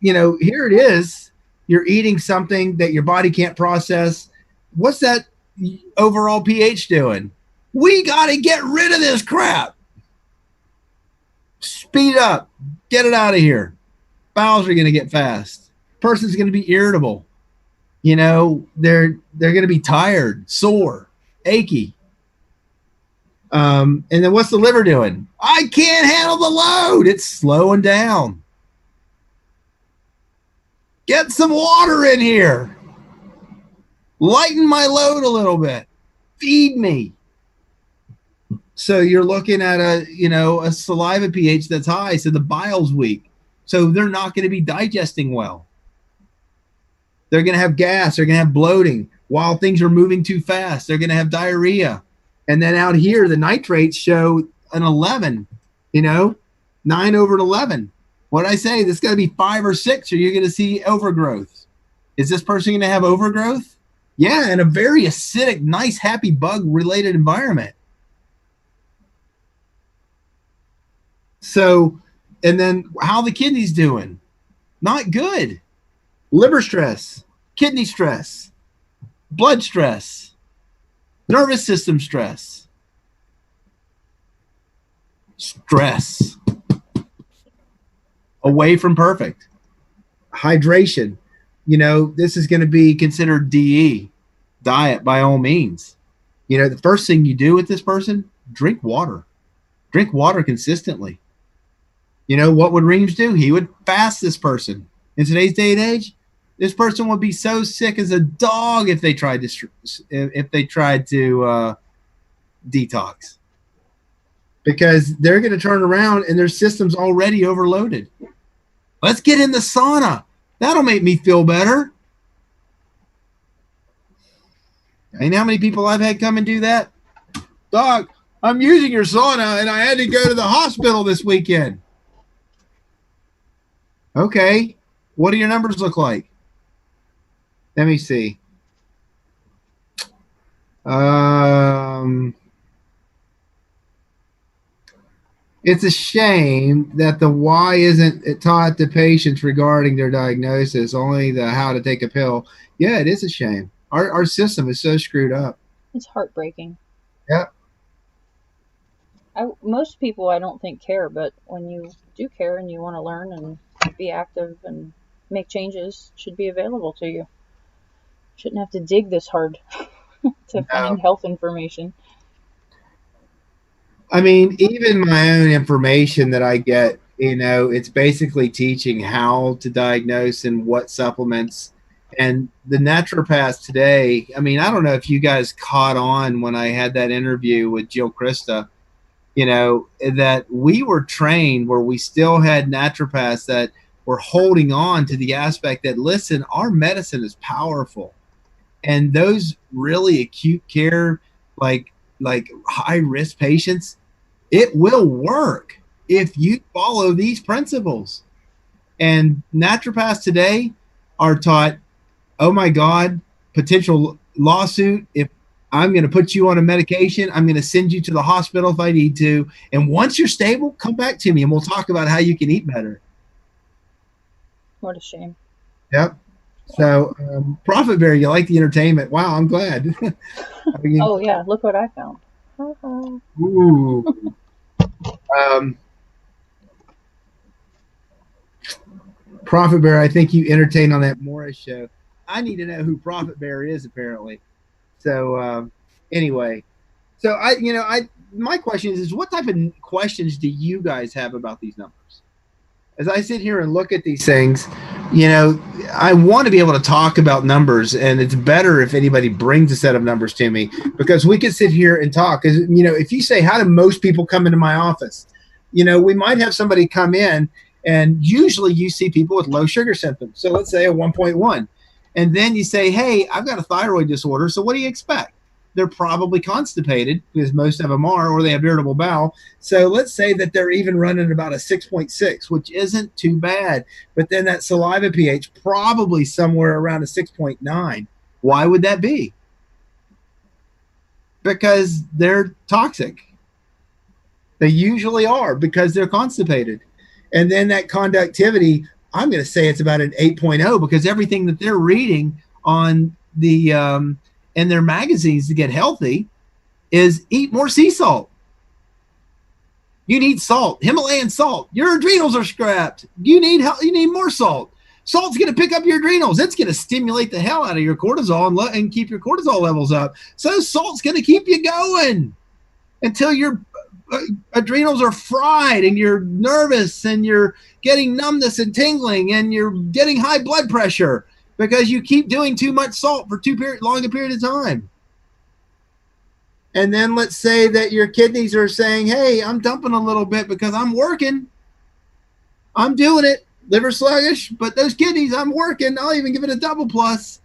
you know, here it is. You're eating something that your body can't process. What's that overall pH doing? We got to get rid of this crap. Speed up. Get it out of here. Bowels are going to get fast. Person's going to be irritable. You know, they're going to be tired, sore, achy. And then what's the liver doing? I can't handle the load. It's slowing down. Get some water in here. Lighten my load a little bit. Feed me. So you're looking at a saliva pH that's high, so the bile's weak. So they're not going to be digesting well. They're going to have gas. They're going to have bloating. While things are moving too fast, they're going to have diarrhea. And then out here, the nitrates show an 11, 9 over 11. What did I say? This got to be 5 or 6 or you're going to see overgrowth. Is this person going to have overgrowth? Yeah, in a very acidic, nice, happy bug-related environment. So And then how the kidneys doing? Not good. Liver stress, kidney stress, blood stress, nervous system stress. Stress. Away from perfect. Hydration. This is going to be considered DE, diet by all means. The first thing you do with this person, drink water. Drink water consistently. What would Reams do? He would fast this person. In today's day and age, this person would be so sick as a dog if they tried to detox, because they're going to turn around and their system's already overloaded. Let's get in the sauna. That'll make me feel better. You know how many people I've had come and do that? Doc, I'm using your sauna and I had to go to the hospital this weekend. Okay. What do your numbers look like? Let me see. It's a shame that the why isn't taught to patients regarding their diagnosis, only the how to take a pill. Yeah, it is a shame. Our system is so screwed up. It's heartbreaking. Yeah. Most people I don't think care, but when you do care and you want to learn and be active and make changes, it should be available to you. Shouldn't have to dig this hard to find health information. I mean, even my own information that I get, it's basically teaching how to diagnose and what supplements. And the naturopaths today, I mean, I don't know if you guys caught on when I had that interview with Jill Krista, that we were trained where we still had naturopaths that were holding on to the aspect that, listen, our medicine is powerful. And those really acute care, like high risk patients, it will work if you follow these principles. And naturopaths today are taught, oh my God, potential lawsuit. If I'm going to put you on a medication, I'm going to send you to the hospital if I need to. And once you're stable, come back to me and we'll talk about how you can eat better. What a shame. Yep. So, Profit Bear, you like the entertainment. Wow, I'm glad. Oh, yeah. Look what I found. Ooh. Profit Bear, I think you entertained on that Morris show. I need to know who Profit Bear is, apparently. So, anyway. So, my question is what type of questions do you guys have about these numbers? As I sit here and look at these things, I want to be able to talk about numbers, and it's better if anybody brings a set of numbers to me, because we can sit here and talk. Because, if you say, how do most people come into my office? We might have somebody come in, and usually you see people with low sugar symptoms. So let's say a 1.1. And then you say, hey, I've got a thyroid disorder. So what do you expect? They're probably constipated, because most of them are, or they have irritable bowel. So let's say that they're even running about a 6.6, which isn't too bad. But then that saliva pH probably somewhere around a 6.9. Why would that be? Because they're toxic. They usually are, because they're constipated. And then that conductivity, I'm going to say it's about an 8.0, because everything that they're reading on the in their magazines to get healthy is eat more sea salt. You need salt, Himalayan salt. Your adrenals are scrapped. You need more salt. Salt's going to pick up your adrenals. It's going to stimulate the hell out of your cortisol and keep your cortisol levels up. So salt's going to keep you going until your adrenals are fried and you're nervous and you're getting numbness and tingling and you're getting high blood pressure, because you keep doing too much salt for long a period of time. And then let's say that your kidneys are saying, hey, I'm dumping a little bit because I'm working. I'm doing it. Liver sluggish, but those kidneys, I'm working. I'll even give it a double plus.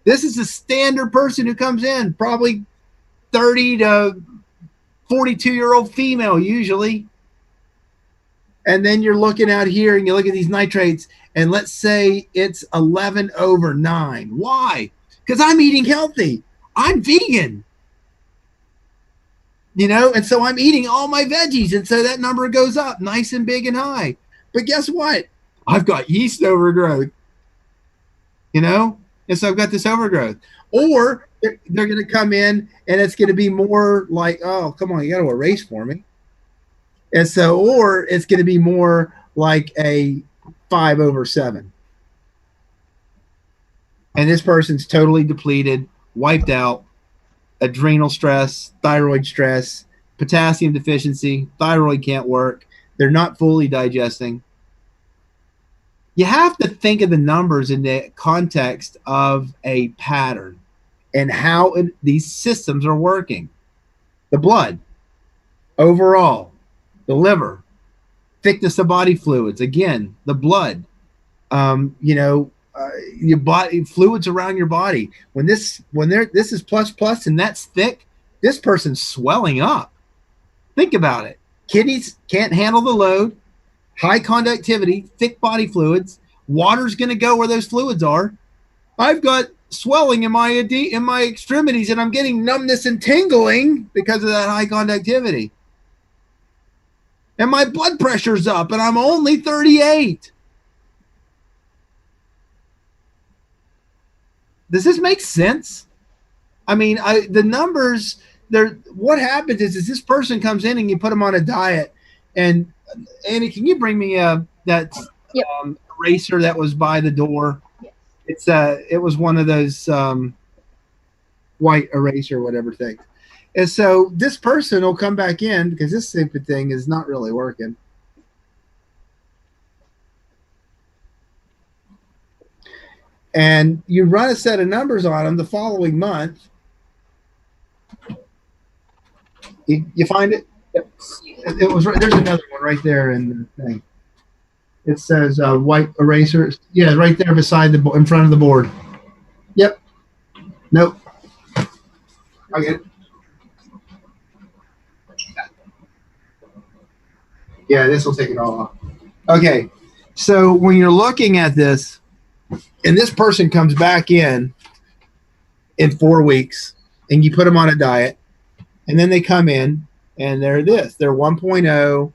This is a standard person who comes in, probably 30 to 42-year-old female usually. And then you're looking out here and you look at these nitrates, and let's say it's 11/9. Why? Because I'm eating healthy. I'm vegan. And so I'm eating all my veggies. And so that number goes up nice and big and high. But guess what? I've got yeast overgrowth, and so I've got this overgrowth. Or they're going to come in and it's going to be more like, oh, come on, you got to erase for me. And so, or it's going to be more like a 5/7. And this person's totally depleted, wiped out, adrenal stress, thyroid stress, potassium deficiency, thyroid can't work. They're not fully digesting. You have to think of the numbers in the context of a pattern and how these systems are working. The blood, overall, the liver, thickness of body fluids, again, the blood, your body fluids around your body. When this is plus and that's thick, this person's swelling up. Think about it. Kidneys can't handle the load. High conductivity, thick body fluids. Water's going to go where those fluids are. I've got swelling in my extremities, and I'm getting numbness and tingling because of that high conductivity. And my blood pressure's up, and I'm only 38. Does this make sense? I mean, the numbers, what happens is this person comes in and you put them on a diet. And Annie, can you bring me that eraser that was by the door? Yes. It was one of those white eraser, whatever thing. And so this person will come back in because this stupid thing is not really working. And you run a set of numbers on them the following month. You find it? It was right, there's another one right there in the thing. It says white eraser. Yeah, right there beside in front of the board. Yep. Nope. I get it. Yeah, this will take it all off. Okay. So when you're looking at this, and this person comes back in 4 weeks, and you put them on a diet, and then they come in and they're 1.0,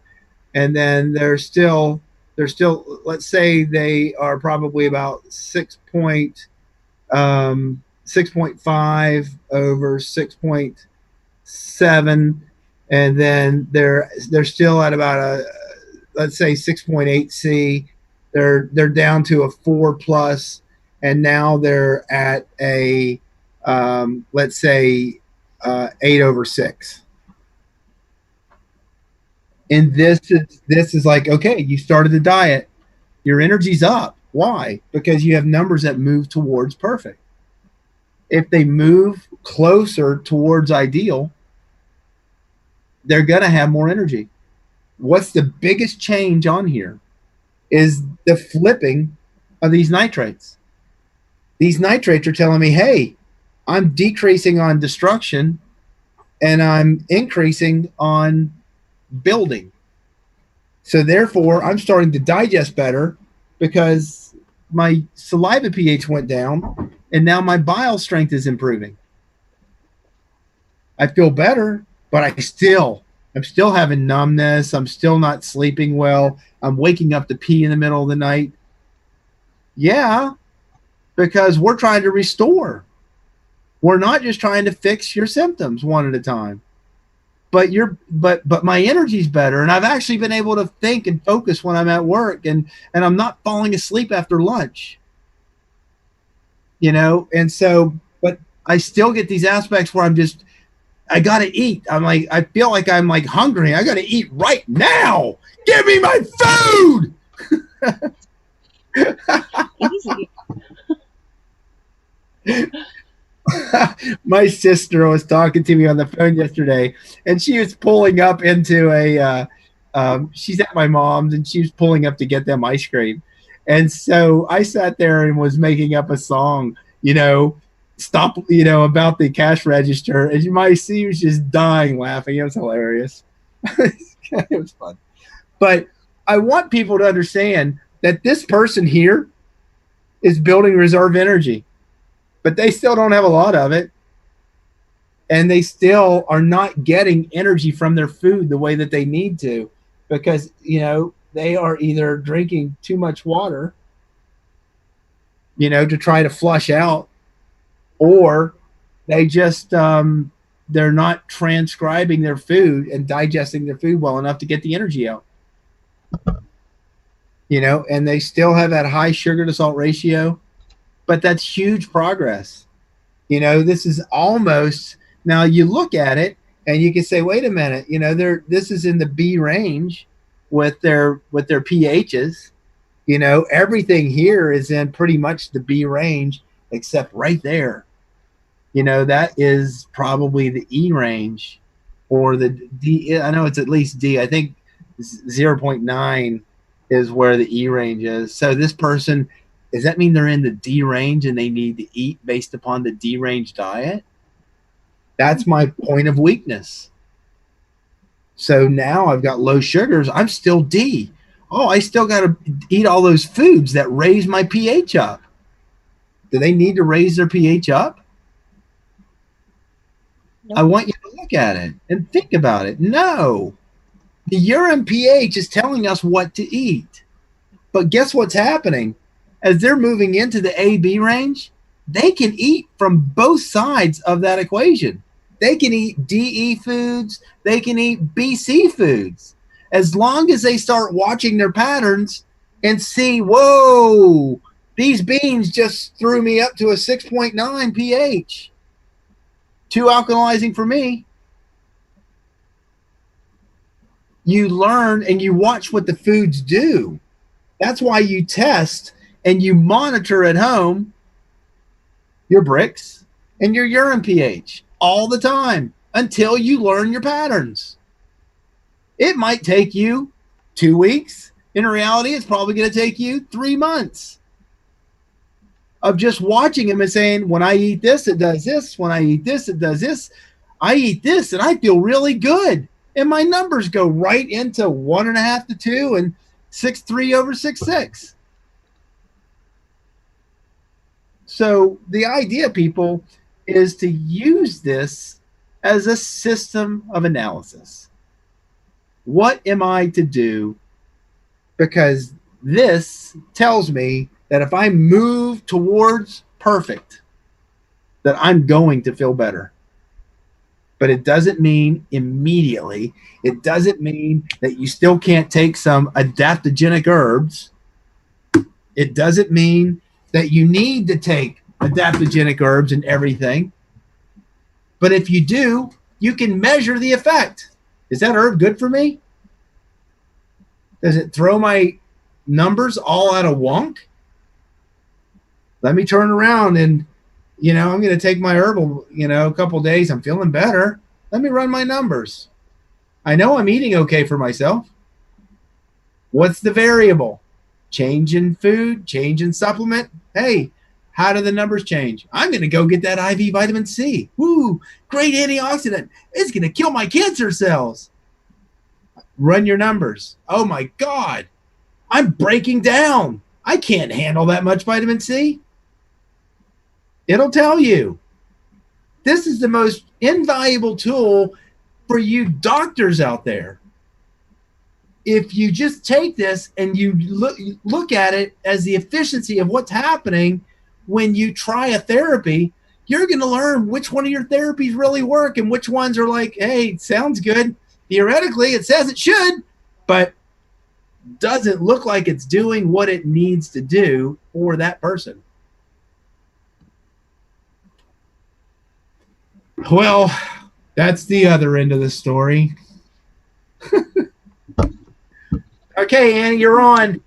and then they're still, let's say they are probably about 6.5 over 6.7, and then they're still at about let's say 6.8 C. They're down to a 4+, and now they're at a let's say 8/6. And this is like, okay, you started the diet, your energy's up. Why? Because you have numbers that move towards perfect. If they move closer towards ideal, they're gonna have more energy. What's the biggest change on here is the flipping of these nitrates. These nitrates are telling me, hey, I'm decreasing on destruction and I'm increasing on building. So therefore, I'm starting to digest better because my saliva pH went down and now my bile strength is improving. I feel better, but I'm still having numbness. I'm still not sleeping well. I'm waking up to pee in the middle of the night. Yeah, because we're trying to restore. We're not just trying to fix your symptoms one at a time. But my energy's better, and I've actually been able to think and focus when I'm at work, and I'm not falling asleep after lunch. And so, but I still get these aspects where I gotta eat. I feel like I'm like hungry. I gotta eat right now. Give me my food. Easy. My sister was talking to me on the phone yesterday, and she was pulling up into she's at my mom's, and she was pulling up to get them ice cream. And so I sat there and was making up a song, stop, about the cash register. As you might see, she was just dying laughing. It was hilarious. It was fun. But I want people to understand that this person here is building reserve energy, but they still don't have a lot of it. And they still are not getting energy from their food the way that they need to, because, they are either drinking too much water, to try to flush out, or they just they're not transcribing their food and digesting their food well enough to get the energy out. And they still have that high sugar to salt ratio, but that's huge progress. This is almost, now you look at it and you can say, wait a minute, this is in the B range with their pHs. Everything here is in pretty much the B range, except right there. That is probably the E range, or the D. I know it's at least D. I think 0.9 is where the E range is. So this person, does that mean they're in the D range and they need to eat based upon the D range diet? That's my point of weakness. So now I've got low sugars. I'm still D. Oh, I still got to eat all those foods that raise my pH up. Do they need to raise their pH up? Nope. I want you to look at it and think about it. No. The urine pH is telling us what to eat. But guess what's happening? As they're moving into the AB range, they can eat from both sides of that equation. They can eat DE foods. They can eat BC foods. As long as they start watching their patterns and see, whoa, these beans just threw me up to a 6.9 pH. Too alkalizing for me. You learn and you watch what the foods do. That's why you test and you monitor at home your bricks and your urine pH all the time until you learn your patterns. It might take you 2 weeks. In reality, it's probably going to take you 3 months of just watching them and saying, when I eat this, it does this. When I eat this, it does this. I eat this and I feel really good. And my numbers go right into 1.5 to 2 and 6.3 over 6.6. So the idea, people, is to use this as a system of analysis. What am I to do? Because this tells me that if I move towards perfect, that I'm going to feel better. But it doesn't mean immediately. It doesn't mean that you still can't take some adaptogenic herbs. It doesn't mean that you need to take adaptogenic herbs and everything. But if you do, you can measure the effect. Is that herb good for me? Does it throw my numbers all out of wonk? Let me turn around and, I'm going to take my herbal, a couple of days. I'm feeling better. Let me run my numbers. I know I'm eating okay for myself. What's the variable? Change in food, change in supplement. Hey, how do the numbers change? I'm going to go get that IV vitamin C. Woo, great antioxidant. It's going to kill my cancer cells. Run your numbers. Oh my God, I'm breaking down. I can't handle that much vitamin C. It'll tell you. This is the most invaluable tool for you doctors out there. If you just take this and you look at it as the efficiency of what's happening when you try a therapy, you're going to learn which one of your therapies really work and which ones are like, hey, sounds good. Theoretically, it says it should, but doesn't look like it's doing what it needs to do for that person. Well, that's the other end of the story. Okay, Annie, you're on.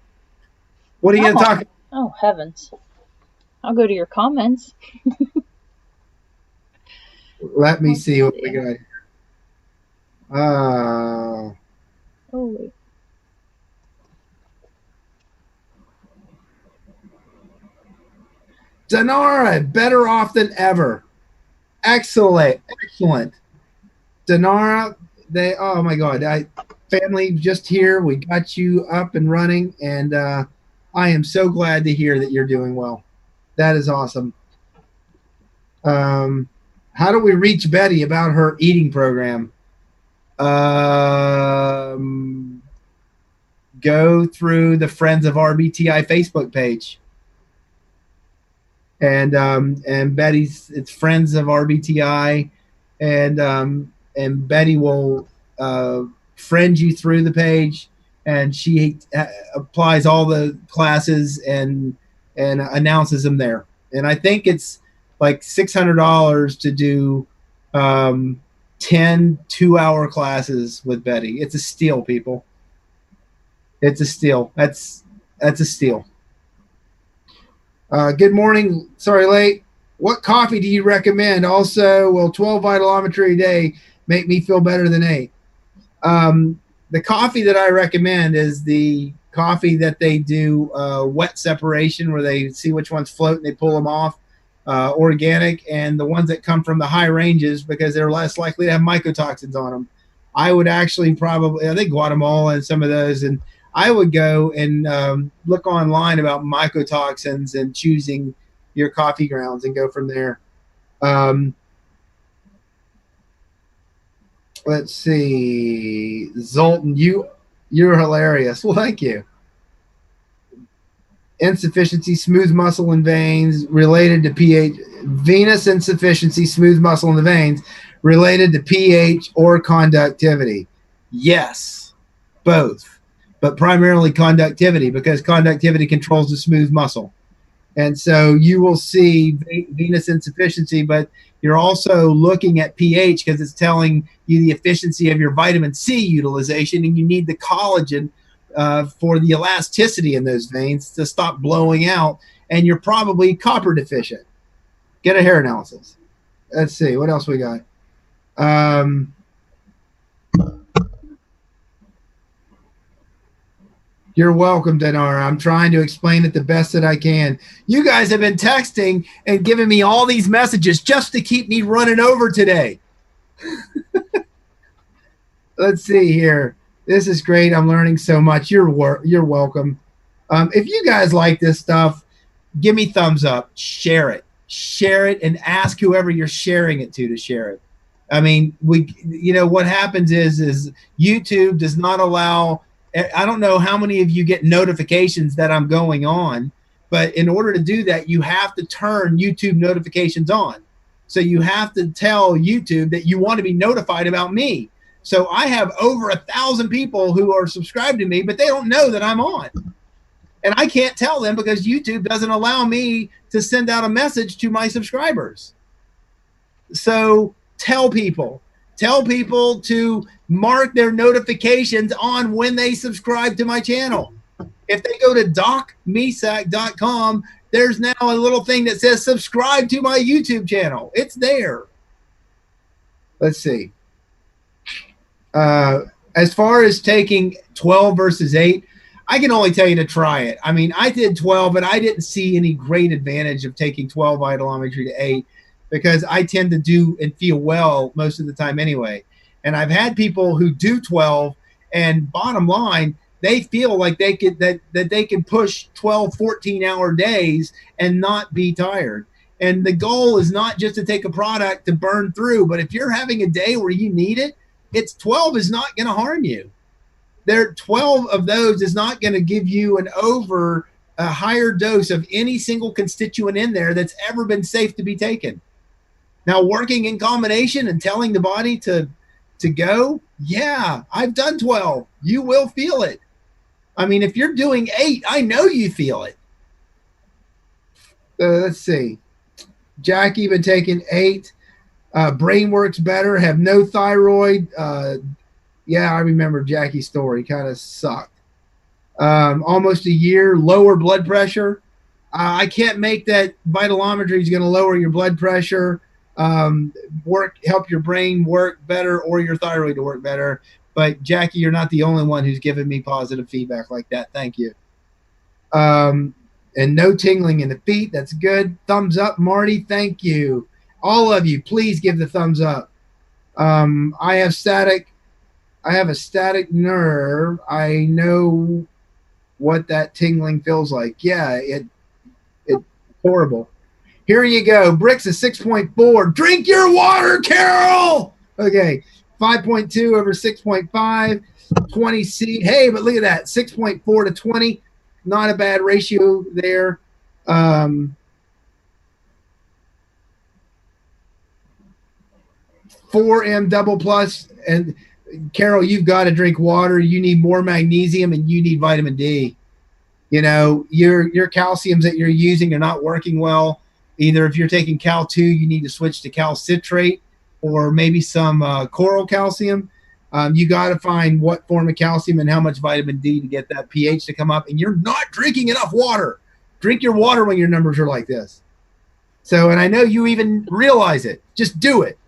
What are you going to talk about? Oh, heavens. I'll go to your comments. Let me see what we got here. Oh, wait. Denara, better off than ever. Excellent. Denara, oh my God. Family just here. We got you up and running, and I am so glad to hear that you're doing well. That is awesome. How do we reach Betty about her eating program? Go go through the Friends of RBTI Facebook page. And Betty's, it's Friends of RBTI, and Betty will friend you through the page, and she applies all the classes and announces them there. And I think it's like $600 to do 10 2-hour classes with Betty. It's a steal, people. It's a steal. That's a steal. Good morning. Sorry, late. What coffee do you recommend? Also, will 12 vitalometry a day make me feel better than 8? The coffee that I recommend is the coffee that they do wet separation, where they see which ones float and they pull them off, organic, and the ones that come from the high ranges, because they're less likely to have mycotoxins on them. I would actually probably, I think Guatemala and some of those, and I would go and look online about mycotoxins and choosing your coffee grounds and go from there. Let's see. Zoltan, you're hilarious. Well, thank you. Insufficiency, smooth muscle in veins related to pH. Venous insufficiency, smooth muscle in the veins related to pH or conductivity. Yes, both. But primarily conductivity, because conductivity controls the smooth muscle. And so you will see venous insufficiency, but you're also looking at pH because it's telling you the efficiency of your vitamin C utilization, and you need the collagen for the elasticity in those veins to stop blowing out, and you're probably copper deficient. Get a hair analysis. Let's see, what else we got? You're welcome, Denara. I'm trying to explain it the best that I can. You guys have been texting and giving me all these messages just to keep me running over today. Let's see here. This is great. I'm learning so much. You're welcome. If you guys like this stuff, give me thumbs up. Share it, and ask whoever you're sharing it to share it. I mean, what happens is YouTube does not allow. I don't know how many of you get notifications that I'm going on, but in order to do that, you have to turn YouTube notifications on. So you have to tell YouTube that you want to be notified about me. So I have over 1,000 people who are subscribed to me, but they don't know that I'm on. And I can't tell them because YouTube doesn't allow me to send out a message to my subscribers. So tell people to mark their notifications on when they subscribe to my channel. If they go to docmisak.com, there's now a little thing that says subscribe to my YouTube channel. It's there. Let's see. As far as taking 12 versus 8, I can only tell you to try it. I mean, I did 12, and I didn't see any great advantage of taking 12 vitalometry to 8 because I tend to do and feel well most of the time anyway. And I've had people who do 12, and bottom line, they feel like they could that they can push 12, 14-hour days and not be tired. And the goal is not just to take a product to burn through, but if you're having a day where you need it, 12 is not going to harm you. 12 of those is not going to give you a higher dose of any single constituent in there that's ever been safe to be taken. Now, working in combination and telling the body to go, yeah, I've done 12. You will feel it. I mean, if you're doing 8, I know you feel it. Let's see. Jackie been taking 8. Brain works better. Have no thyroid. Yeah, I remember Jackie's story. Kind of sucked. Almost a year. Lower blood pressure. I can't make that vitalometry is going to lower your blood pressure. Help your brain work better or your thyroid to work better. But Jackie, you're not the only one who's given me positive feedback like that. Thank you. And no tingling in the feet. That's good. Thumbs up, Marty. Thank you. All of you, please give the thumbs up. I have a static nerve. I know what that tingling feels like. Yeah, it's horrible. Here you go. Bricks is 6.4. Drink your water, Carol. Okay, 5.2 over 6.5. 20C. Hey, but look at that, 6.4 to 20. Not a bad ratio there. 4M double plus. And Carol, you've got to drink water. You need more magnesium and you need vitamin D. You know, your calciums that you're using are not working well. Either if you're taking Cal 2, you need to switch to calcitrate or maybe some coral calcium. You got to find what form of calcium and how much vitamin D to get that pH to come up. And you're not drinking enough water. Drink your water when your numbers are like this. So, and I know you even realize it. Just do it.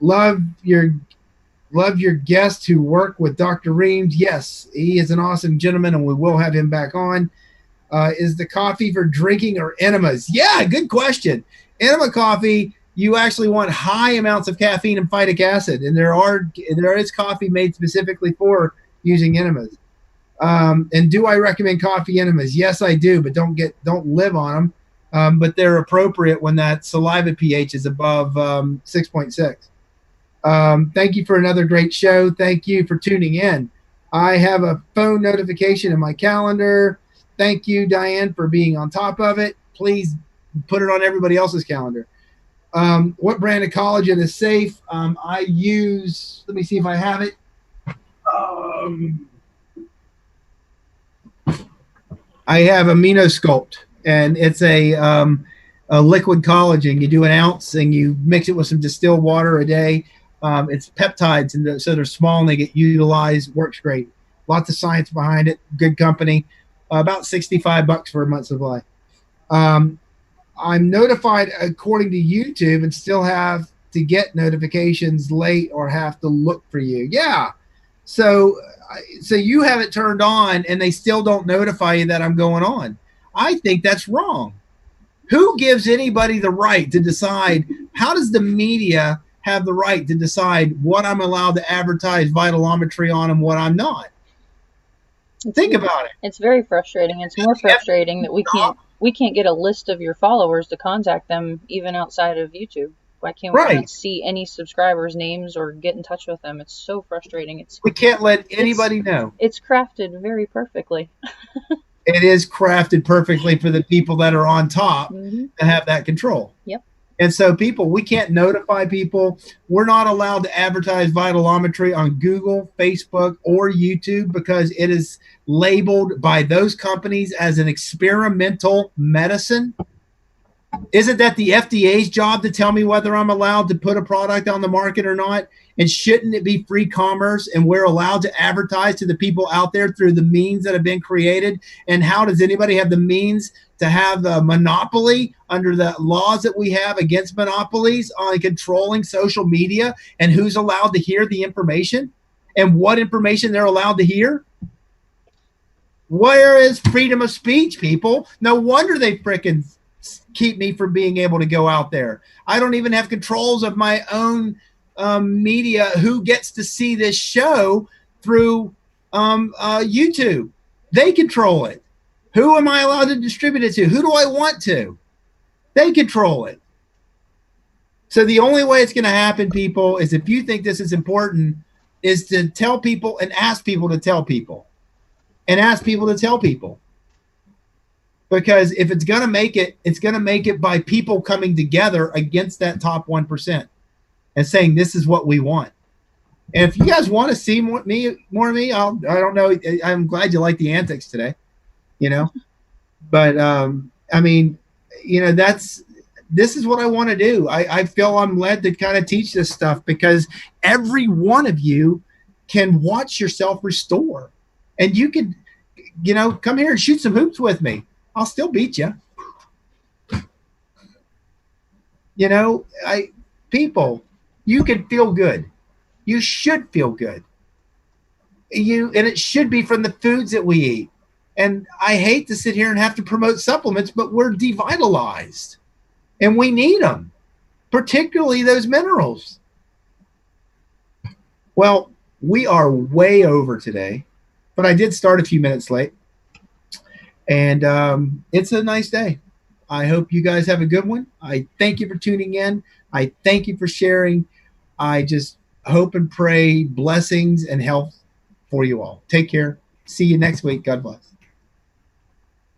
Love your guest who worked with Dr. Reams. Yes, he is an awesome gentleman, and we will have him back on. Is the coffee for drinking or enemas? Yeah, good question. Enema coffee, you actually want high amounts of caffeine and phytic acid, and there is coffee made specifically for using enemas. And do I recommend coffee enemas? Yes, I do, but don't live on them. But they're appropriate when that saliva pH is above 6.6. Thank you for another great show. Thank you for tuning in. I have a phone notification in my calendar. Thank you, Diane, for being on top of it. Please put it on everybody else's calendar. What brand of collagen is safe? I use, let me see if I have it. I have AminoSculpt, and it's a liquid collagen. You do an ounce and you mix it with some distilled water a day. It's peptides, and so they're small and they get utilized. Works great. Lots of science behind it. Good company. About $65 for a month's supply. I'm notified according to YouTube and still have to get notifications late or have to look for you. Yeah. So you have it turned on and they still don't notify you that I'm going on. I think that's wrong. Who gives anybody the right to decide? How does the media have the right to decide what I'm allowed to advertise vitalometry on and what I'm not? Think about it. It's very frustrating. It's more frustrating that we can't get a list of your followers to contact them even outside of YouTube. Why can't we not see any subscribers' names or get in touch with them? It's so frustrating. We can't let anybody know. It's crafted very perfectly. It is crafted perfectly for the people that are on top to have that control. Yep. And so we can't notify people. We're not allowed to advertise vitalometry on Google, Facebook, or YouTube because it is labeled by those companies as an experimental medicine. Isn't that the FDA's job to tell me whether I'm allowed to put a product on the market or not? And shouldn't it be free commerce and we're allowed to advertise to the people out there through the means that have been created? And how does anybody have the means to have the monopoly under the laws that we have against monopolies on controlling social media and who's allowed to hear the information and what information they're allowed to hear? Where is freedom of speech, people? No wonder they frickin' keep me from being able to go out there. I don't even have controls of my own media. Who gets to see this show through YouTube? They control it. Who am I allowed to distribute it to? Who do I want to? They control it. So the only way it's going to happen, people, is if you think this is important, is to tell people and ask people to tell people. And ask people to tell people. Because if it's going to make it, it's going to make it by people coming together against that top 1% and saying, this is what we want. And if you guys want to see more of me, I don't know. I'm glad you like the antics today, but I mean, this is what I want to do. I feel I'm led to kind of teach this stuff because every one of you can watch yourself restore, and you can, come here and shoot some hoops with me. I'll still beat you. People, you can feel good. You should feel good. And it should be from the foods that we eat. And I hate to sit here and have to promote supplements, but we're devitalized and we need them, particularly those minerals. Well, we are way over today, but I did start a few minutes late. And it's a nice day. I hope you guys have a good one. I thank you for tuning in. I thank you for sharing. I hope and pray blessings and health for you all. Take care. See you next week. God bless.